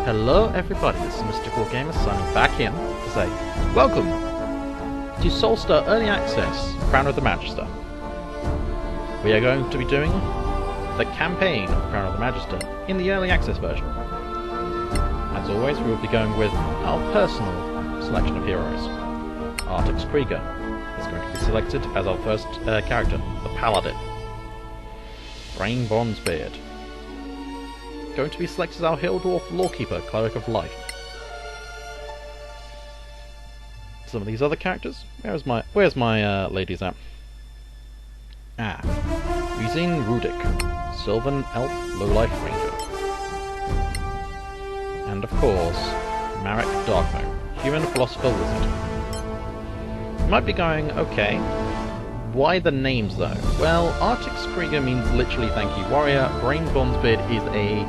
Hello everybody, this is Mystical Gamer signing back in to say welcome to Solasta Early Access, Crown of the Magister. We are going to be doing the campaign of Crown of the Magister in the Early Access version. As always, we will be going with our personal selection of heroes. Artix Krieger is going to be selected as our first character, the Paladin. Brain Bronzebeard going to be selected as our Hill Dwarf Lawkeeper, Cleric of Life. Some of these other characters. Where's my ladies at? Ruzine Rudik, Sylvan Elf Lowlife Ranger. And of course, Marek Darkmoon, Human Philosopher Wizard. You might be going, okay, why the names though? Well, Artix Krieger means literally thank you warrior. Brain Bronzebeard is a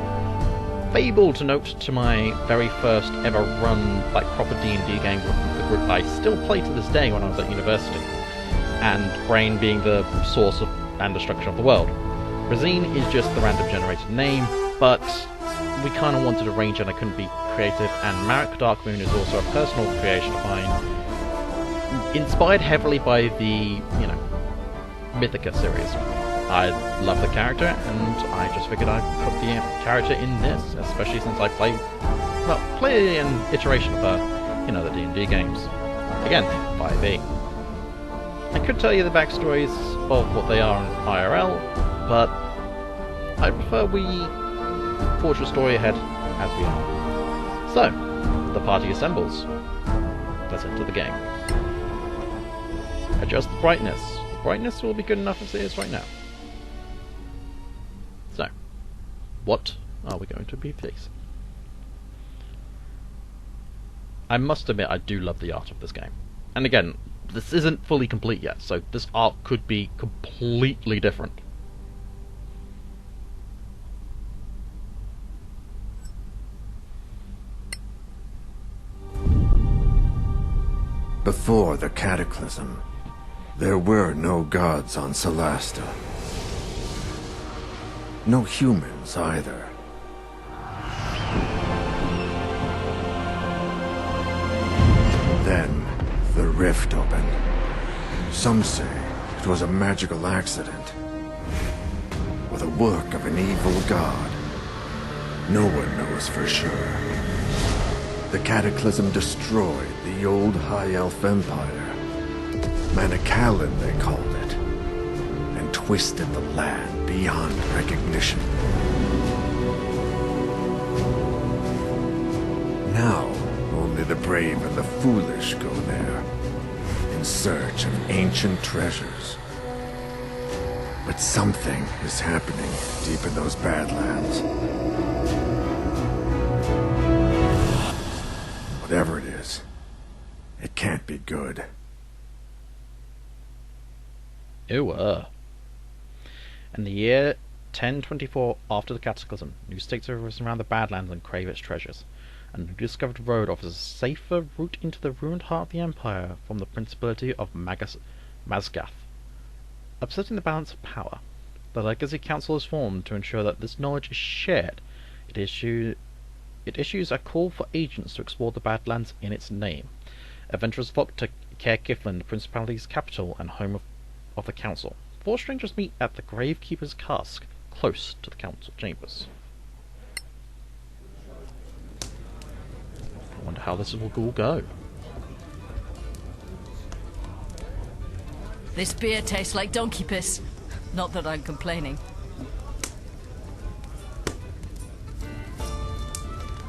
fable to note to my very first ever run, like, proper D&D game with the group I still play to this day when I was at university. And Brain being the source of and destruction of the world. Ruzine is just the random generated name, but we kind of wanted a range and I couldn't be creative, and Marek Darkmoon is also a personal creation of mine, inspired heavily by the, Mythica series. I love the character, and I just figured I'd put the character in this, especially since I play an iteration of the D&D games. Again, 5e. I could tell you the backstories of what they are in IRL, but I prefer we forge the story ahead as we are. So, the party assembles. Let's enter the game. Adjust the brightness. The brightness will be good enough as it is right now. So, what are we going to be facing? I must admit, I do love the art of this game. And again, this isn't fully complete yet, so this art could be completely different. Before the Cataclysm, there were no gods on Solasta. No humans either. Then, the rift opened. Some say it was a magical accident, or the work of an evil god. No one knows for sure. The Cataclysm destroyed the old High Elf Empire. Manicalan, they called it, and twisted the land beyond recognition. Now, only the brave and the foolish go there, in search of ancient treasures. But something is happening deep in those Badlands. Whatever it is, it can't be good. In the year 1024 after the Cataclysm, new states have arisen around the Badlands and crave its treasures. A new discovered road offers a safer route into the ruined heart of the Empire from the Principality of Mazgath. Upsetting the balance of power, the Legacy Council is formed to ensure that this knowledge is shared. It issues a call for agents to explore the Badlands in its name. Adventurers flock to Caer Kiflin, the Principality's capital and home of the Council. Four strangers meet at the Gravekeeper's Cask, close to the Council chambers. I wonder how this will all go. This beer tastes like donkey piss. Not that I'm complaining.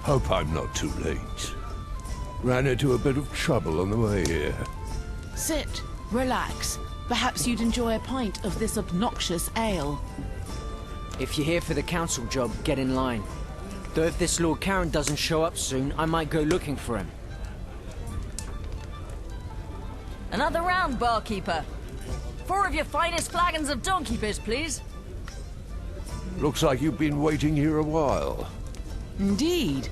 Hope I'm not too late. Ran into a bit of trouble on the way here. Sit, relax. Perhaps you'd enjoy a pint of this obnoxious ale. If you're here for the council job, get in line. Though if this Lord Karen doesn't show up soon, I might go looking for him. Another round, barkeeper. 4 of your finest flagons of donkey piss, please. Looks like you've been waiting here a while. Indeed.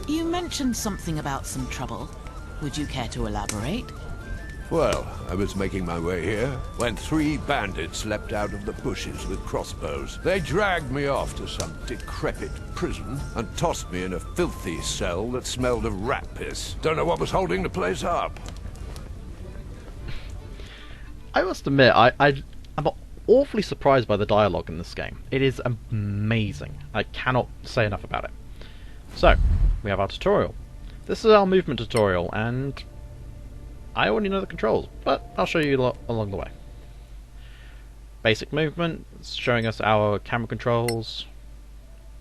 You mentioned something about some trouble. Would you care to elaborate? Well, I was making my way here when 3 bandits leapt out of the bushes with crossbows. They dragged me off to some decrepit prison and tossed me in a filthy cell that smelled of rat piss. Don't know what was holding the place up. I must admit, I'm awfully surprised by the dialogue in this game. It is amazing. I cannot say enough about it. So, we have our tutorial. This is our movement tutorial, and I already know the controls, but I'll show you along the way. Basic movement, it's showing us our camera controls.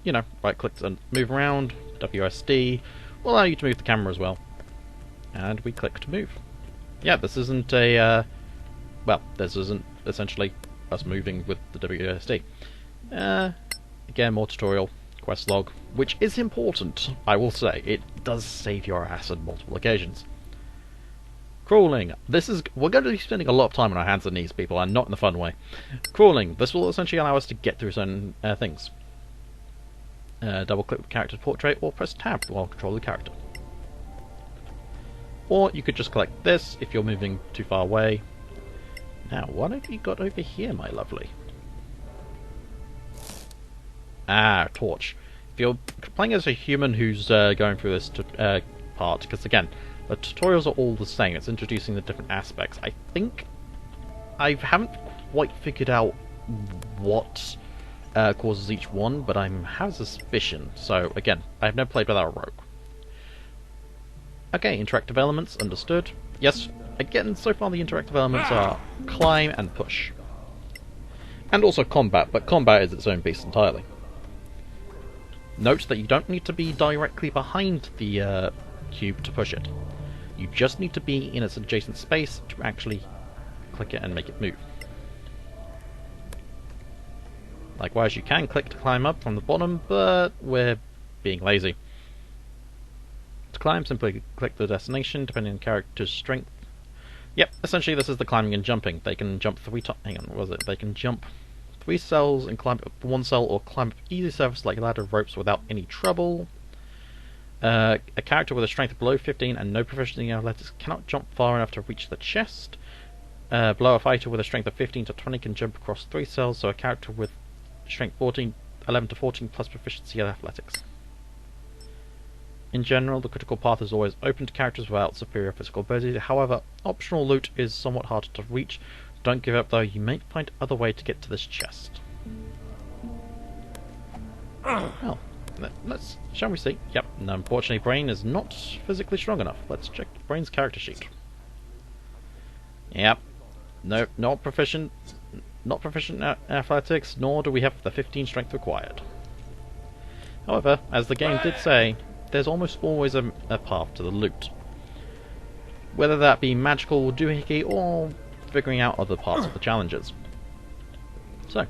You know, right click to move around, WSD will allow you to move the camera as well. And we click to move. Yeah, this isn't a, well, this isn't essentially us moving with the WSD. Again, more tutorial, quest log, which is important, I will say. It does save your ass on multiple occasions. Crawling. We're going to be spending a lot of time on our hands and knees, people, and not in the fun way. Crawling. This will essentially allow us to get through certain things. Double click the character portrait or press tab while controlling the character. Or you could just collect this if you're moving too far away. Now, what have you got over here, my lovely? Ah, torch. If you're playing as a human who's going through this part, because again, the tutorials are all the same, it's introducing the different aspects. I think I haven't quite figured out what causes each one, but I have a suspicion. So again, I've never played without a rogue. Okay, interactive elements, understood. Yes, again, so far the interactive elements are climb and push. And also combat, but combat is its own beast entirely. Note that you don't need to be directly behind the cube to push it. You just need to be in its adjacent space to actually click it and make it move. Likewise, you can click to climb up from the bottom, but we're being lazy. To climb, simply click the destination, depending on the character's strength. Yep, essentially this is the climbing and jumping. They can jump 3 times. Hang on, what was it? They can jump 3 cells and climb up 1 cell, or climb up easy surface like ladder ropes without any trouble. A character with a strength below 15 and no proficiency in athletics cannot jump far enough to reach the chest. Below a fighter with a strength of 15 to 20 can jump across 3 cells, so a character with strength 11 to 14 plus proficiency in athletics. In general, the critical path is always open to characters without superior physical ability. However, optional loot is somewhat harder to reach. Don't give up though, you may find other way to get to this chest. Well, shall we see? Yep, no, unfortunately Brain is not physically strong enough. Let's check Brain's character sheet. Yep, no, not proficient in athletics, nor do we have the 15 strength required. However, as the game did say, there's almost always a path to the loot. Whether that be magical doohickey or figuring out other parts of the challenges. So,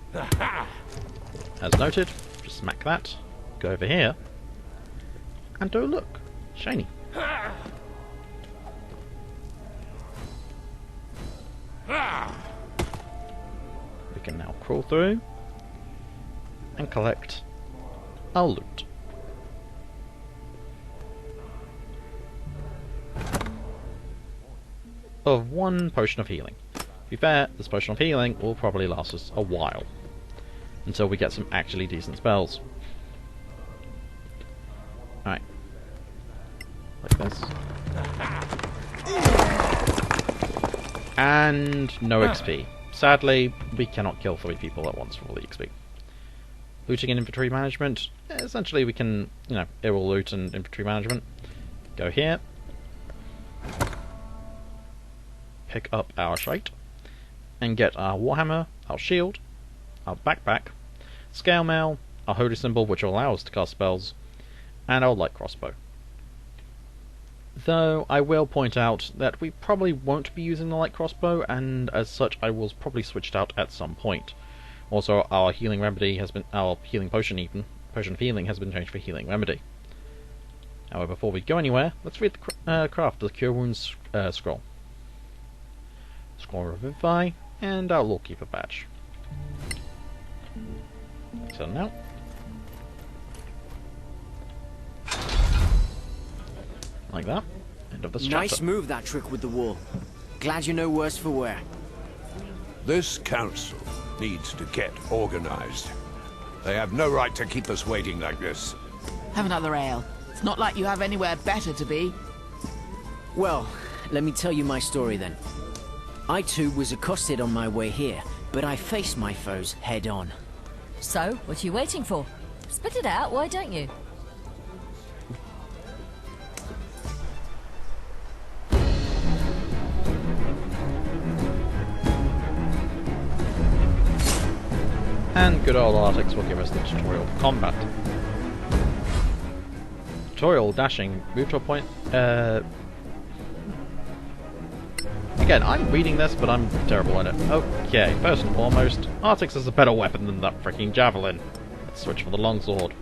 as noted, just smack that, go over here, and oh look, shiny. We can now crawl through and collect our loot. Of 1 potion of healing. To be fair, this potion of healing will probably last us a while, until we get some actually decent spells. Alright. Like this. And no XP. Sadly, we cannot kill 3 people at once for all the XP. Looting and inventory management. Essentially we can, it will loot and inventory management. Go here. Pick up our shite. And get our warhammer, our shield, our backpack, scale mail, our holy symbol which will allow us to cast spells, and our light crossbow. Though I will point out that we probably won't be using the light crossbow, and as such I will probably switch it out at some point. Also, our healing remedy has been, our healing potion even, potion of healing has been changed for healing remedy. However, before we go anywhere, let's read the craft of the Cure Wounds scroll. Scroll Revivify, and our Lawkeeper badge. So now, like that. End of this chapter. Nice move, that trick with the wall. Glad you know worse for wear. This council needs to get organized. They have no right to keep us waiting like this. Have another ale. It's not like you have anywhere better to be. Well, let me tell you my story then. I too was accosted on my way here, but I faced my foes head on. So, what are you waiting for? Spit it out, why don't you? And good old Artix will give us the tutorial for combat. Tutorial dashing, move to a point. Again, I'm reading this, but I'm terrible at it. Okay, first and foremost, Artix is a better weapon than that freaking javelin. Let's switch for the longsword.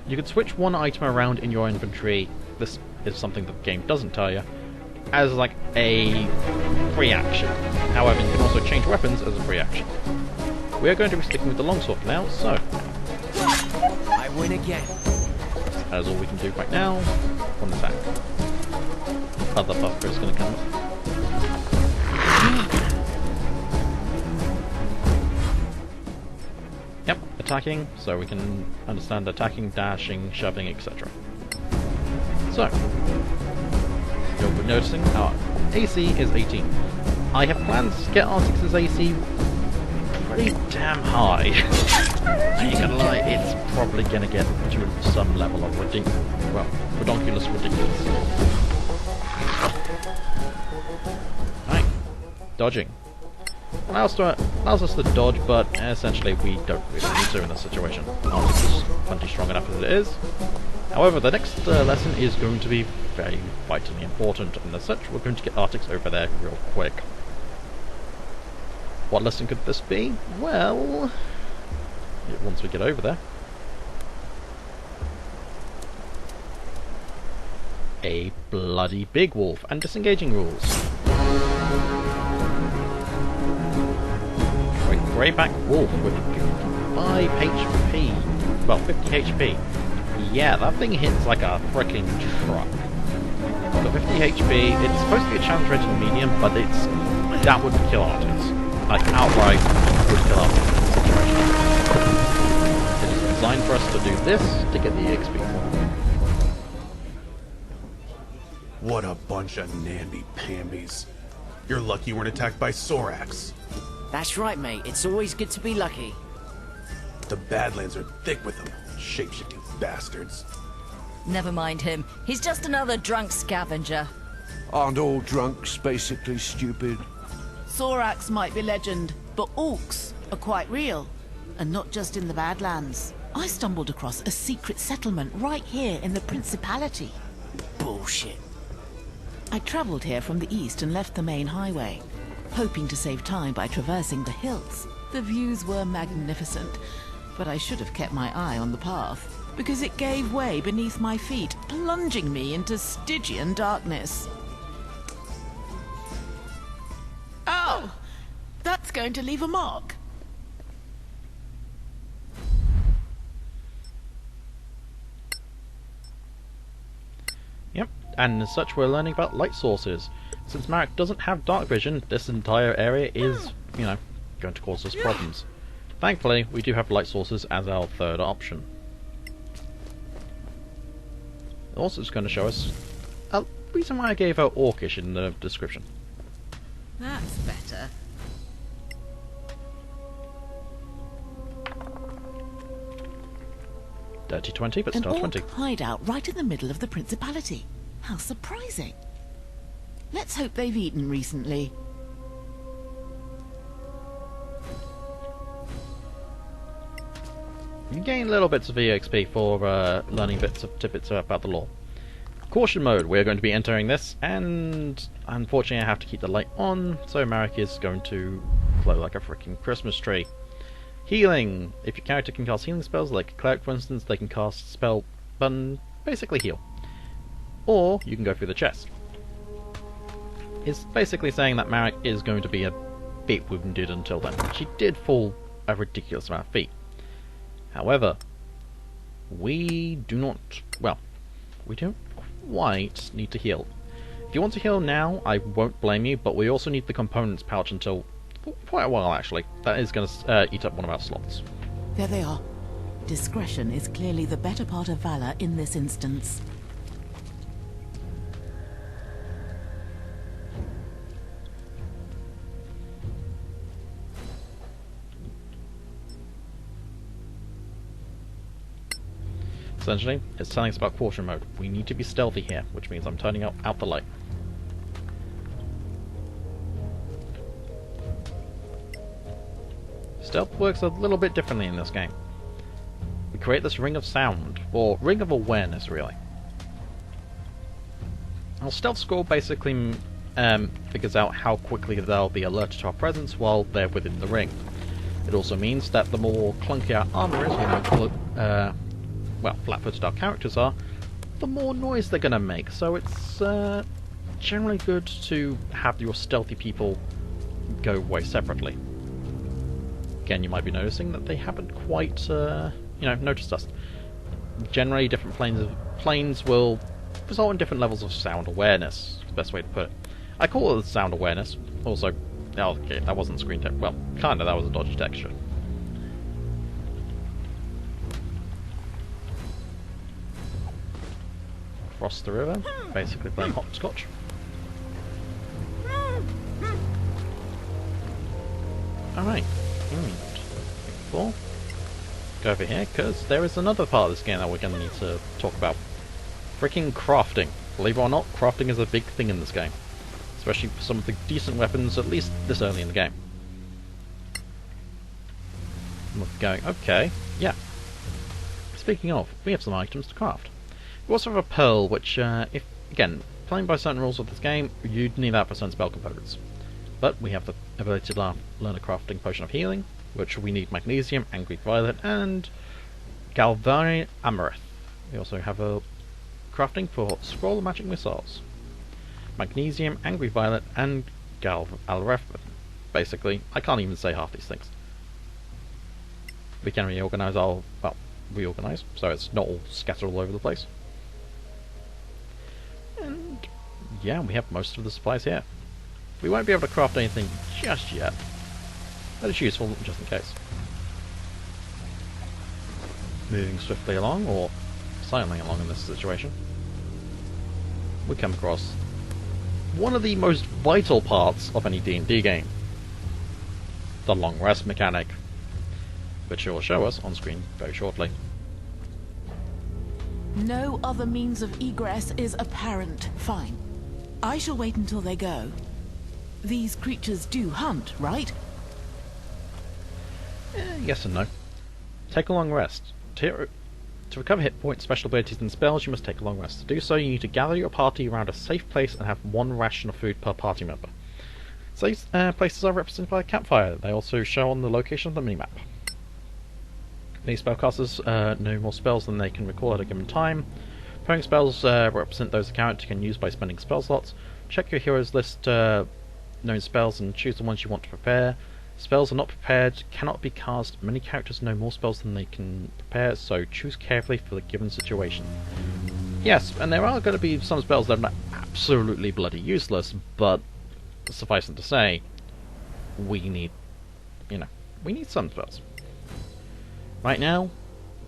You can switch one item around in your inventory. This is something that the game doesn't tell you, as like a free action. However, you can also change weapons as a free action. We are going to be sticking with the longsword for now, so I win again. that is all we can do right now. One attack. Other buffer is going to come. Yep, attacking, so we can understand attacking, dashing, shoving, etc. So, you'll be noticing our AC is 18. I have plans to get Artix's AC pretty damn high. I ain't gonna lie, it's probably gonna get to some level of redonkulous ridiculous. Right, dodging. Allows us to dodge, but essentially we don't really need to in this situation. Artix is plenty strong enough as it is. However, the next lesson is going to be very vitally important, and as such, we're going to get Artix over there real quick. What lesson could this be? Well, once we get over there. A bloody big wolf and disengaging rules. Greyback wolf with 5 HP. Well, 50 HP. Yeah, that thing hits like a freaking truck. Got 50 HP. It's supposed to be a challenge rating medium, but that would kill Artix. Like, outright would kill Artix in this situation. It is designed for us to do this to get the EXP for. What a bunch of namby-pambies. You're lucky you weren't attacked by Sorax. That's right, mate. It's always good to be lucky. The Badlands are thick with them, shape-shifting bastards. Never mind him. He's just another drunk scavenger. Aren't all drunks basically stupid? Sorax might be legend, but orcs are quite real. And not just in the Badlands. I stumbled across a secret settlement right here in the Principality. Bullshit. I travelled here from the east and left the main highway, hoping to save time by traversing the hills. The views were magnificent, but I should have kept my eye on the path, because it gave way beneath my feet, plunging me into Stygian darkness. Oh! That's going to leave a mark. Yep, and as such we're learning about light sources. Since Marek doesn't have dark vision, this entire area is, going to cause us problems. Thankfully, we do have light sources as our third option. Also, it's going to show us a reason why I gave her Orcish in the description. That's better. Dirty 20, but An still orc 20. hideout right in the middle of the Principality. How surprising. Let's hope they've eaten recently. You gain little bits of EXP for learning tidbits about the lore. Caution mode, we're going to be entering this, and unfortunately I have to keep the light on, so Marek is going to glow like a freaking Christmas tree. Healing. If your character can cast healing spells, like a cleric for instance, they can cast spell button, basically heal. Or you can go through the chest. It's basically saying that Marek is going to be a bit wounded until then. She did fall a ridiculous amount of feet. However, we don't quite need to heal. If you want to heal now, I won't blame you, but we also need the components pouch until quite a while, actually. That is going to eat up one of our slots. There they are. Discretion is clearly the better part of valor in this instance. Essentially, it's telling us about caution mode. We need to be stealthy here, which means I'm turning out the light. Stealth works a little bit differently in this game. We create this ring of sound, or ring of awareness, really. Our stealth score basically figures out how quickly they'll be alerted to our presence while they're within the ring. It also means that the more clunky our armor is, well, flat-footed our characters are, the more noise they're going to make. So it's generally good to have your stealthy people go away separately. Again, you might be noticing that they haven't quite, noticed us. Generally, different planes will result in different levels of sound awareness. Is the best way to put it. I call it sound awareness. Also, okay, that wasn't screen text. Well, kinda. That was a dodgy texture. Across the river, basically playing hopscotch. Alright, go over here, because there is another part of this game that we're going to need to talk about. Freaking crafting. Believe it or not, crafting is a big thing in this game. Especially for some of the decent weapons, at least this early in the game. I'm going, okay, yeah. Speaking of, we have some items to craft. We also have a pearl, which, if again, playing by certain rules of this game, you'd need that for certain spell components. But we have the ability to learn a crafting potion of healing, which we need magnesium, angry violet, and galvani amareth. We also have a crafting for scroll of magic missiles. Magnesium, angry violet, and galvareth. Basically, I can't even say half these things. We can reorganize so it's not all scattered all over the place. And yeah, we have most of the supplies here. We won't be able to craft anything just yet, but it's useful just in case. Moving swiftly along, or silently along in this situation, we come across one of the most vital parts of any D&D game. The long rest mechanic, which will show us on screen very shortly. No other means of egress is apparent. Fine. I shall wait until they go. These creatures do hunt, right? Yes and no. Take a long rest. To recover hit points, special abilities and spells, you must take a long rest. To do so, you need to gather your party around a safe place and have one ration of food per party member. Safe places are represented by a campfire. They also show on the location of the minimap. These spellcasters know more spells than they can recall at a given time. Preparing spells represent those a character can use by spending spell slots. Check your heroes list known spells and choose the ones you want to prepare. Spells are not prepared, cannot be cast. Many characters know more spells than they can prepare, so choose carefully for the given situation. Yes, and there are going to be some spells that are absolutely bloody useless, but suffice it to say, we need some spells. Right now,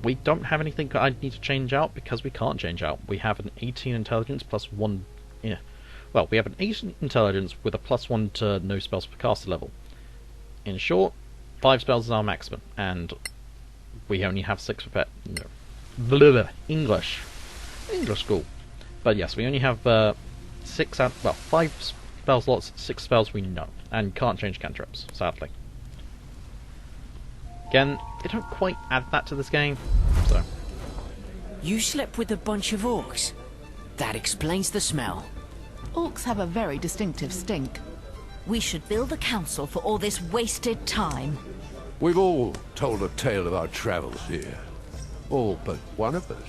we don't have anything I need to change out because we can't change out. We have an 18 intelligence plus 1... Well, we have an 18 intelligence with a +1 to no spells per caster level. In short, 5 spells is our maximum, and we only have 6 prepared. No. English school. But yes, we only have 5 spell slots, 6 spells we know, and can't change cantrips, sadly. Again, they don't quite add that to this game, so... You slept with a bunch of orcs? That explains the smell. Orcs have a very distinctive stink. We should build a council for all this wasted time. We've all told a tale of our travels here. All but one of us.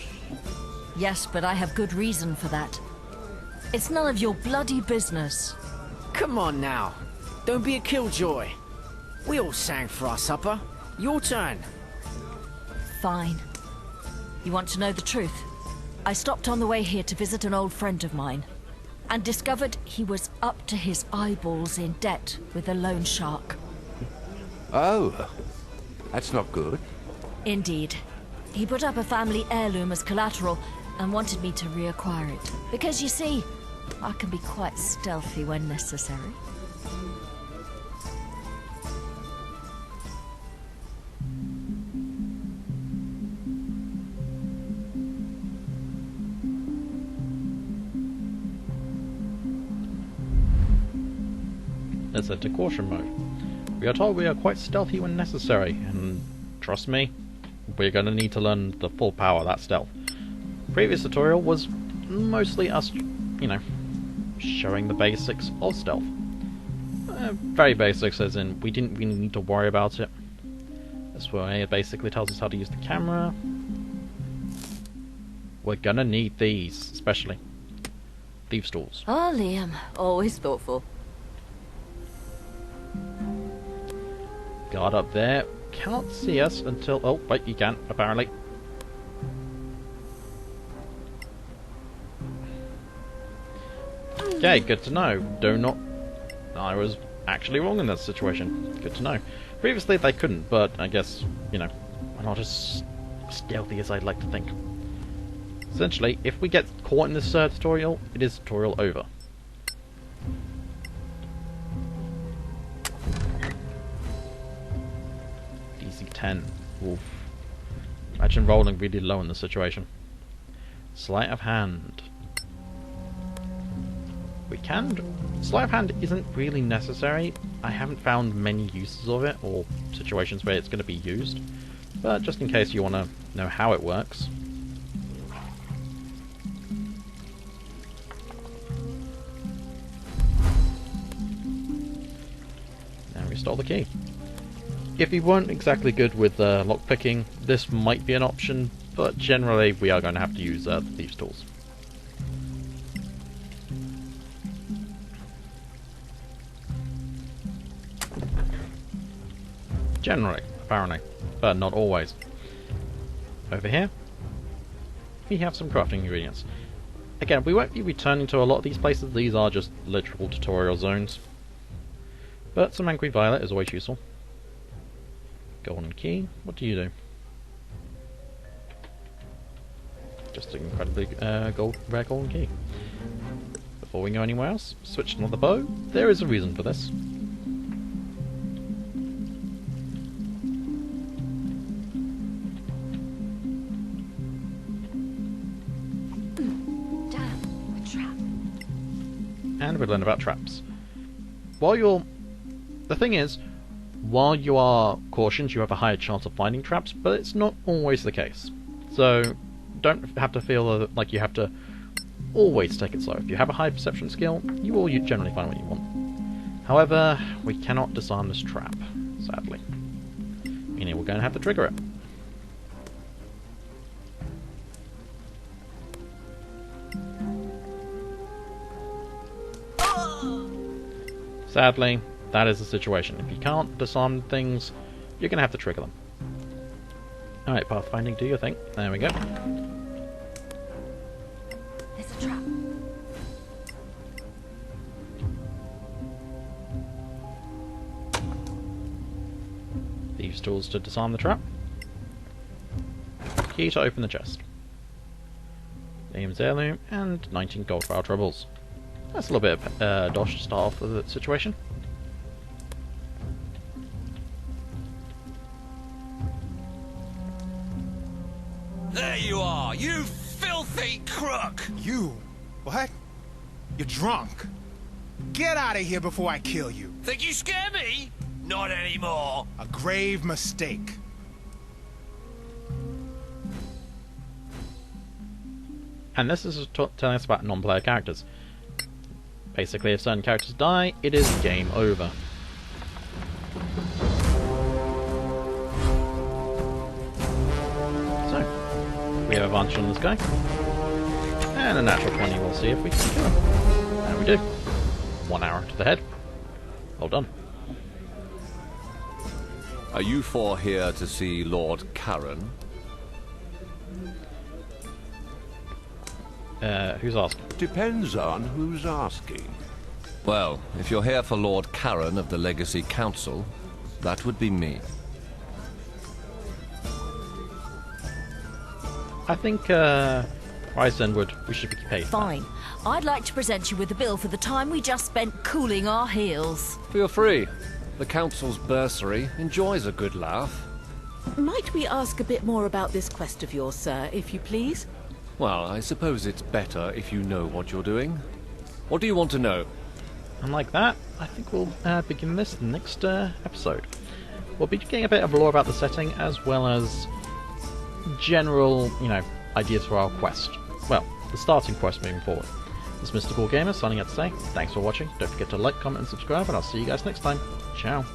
Yes, but I have good reason for that. It's none of your bloody business. Come on now. Don't be a killjoy. We all sang for our supper. Your turn. Fine. You want to know the truth? I stopped on the way here to visit an old friend of mine. and discovered he was up to his eyeballs in debt with a loan shark. Oh, that's not good. Indeed. He put up a family heirloom as collateral and wanted me to reacquire it. Because you see, I can be quite stealthy when necessary. Let's enter caution mode. We are told we are quite stealthy when necessary, and trust me, we're going to need to learn the full power of that stealth. Previous tutorial was mostly us, you know, showing the basics of stealth. Very basics, as in we didn't really need to worry about it. This way it basically tells us how to use the camera. We're gonna need these, especially thieves' tools. Oh, Liam, always thoughtful. Guard up there. Cannot see us until... Oh, wait, you can, apparently. Okay, good to know. Do not... I was actually wrong in that situation. Good to know. Previously they couldn't, but I guess, you know, I'm not as stealthy as I'd like to think. Essentially, if we get caught in this tutorial, it is tutorial over. DC 10. Oof. Imagine rolling really low in this situation. Sleight of hand. We can... Sleight of hand isn't really necessary. I haven't found many uses of it, or situations where it's going to be used. But just in case you want to know how it works. And we stole the key. If you weren't exactly good with lockpicking, this might be an option, but generally we are going to have to use the thieves' tools. Generally, apparently, but not always. Over here, we have some crafting ingredients. Again, we won't be returning to a lot of these places, these are just literal tutorial zones. But some angry violet is always useful. Golden key, what do you do? Just an incredibly rare golden key. Before we go anywhere else, switch to another bow. There is a reason for this. And we learn about traps. The thing is, while you are cautioned, you have a higher chance of finding traps, but it's not always the case. So, don't have to feel like you have to always take it slow. If you have a high perception skill, you will generally find what you want. However, we cannot disarm this trap, sadly. Meaning we're going to have to trigger it. Sadly, that is the situation. If you can't disarm things, you're going to have to trigger them. Alright, pathfinding, do your thing. There we go. There's a trap. Thieves' tools to disarm the trap. Key to open the chest. Liam's heirloom, and 19 gold for our troubles. That's a little bit of dodge to start off with the situation. There you are, you filthy crook! You? What? You're drunk. Get out of here before I kill you. Think you scare me? Not anymore. A grave mistake. And this is telling us about non-player characters. Basically, if certain characters die, it is game over. So, we have advantage on this guy. And a natural 20, we'll see if we can kill him. And we do. 1 arrow to the head. Well done. Are you four here to see Lord Karen? Who's asking? Depends on who's asking. Well, if you're here for Lord Karen of the Legacy Council, that would be me. I think, Ryzenwood, we should be paid. Fine. I'd like to present you with a bill for the time we just spent cooling our heels. Feel free. The Council's bursary enjoys a good laugh. Might we ask a bit more about this quest of yours, sir, if you please? Well, I suppose it's better if you know what you're doing. What do you want to know? And like that, I think we'll begin this next episode. We'll be getting a bit of lore about the setting, as well as general, ideas for our quest. Well, the starting quest moving forward. This is Mr. Cool Gamer signing out to say, thanks for watching. Don't forget to like, comment, and subscribe, and I'll see you guys next time. Ciao.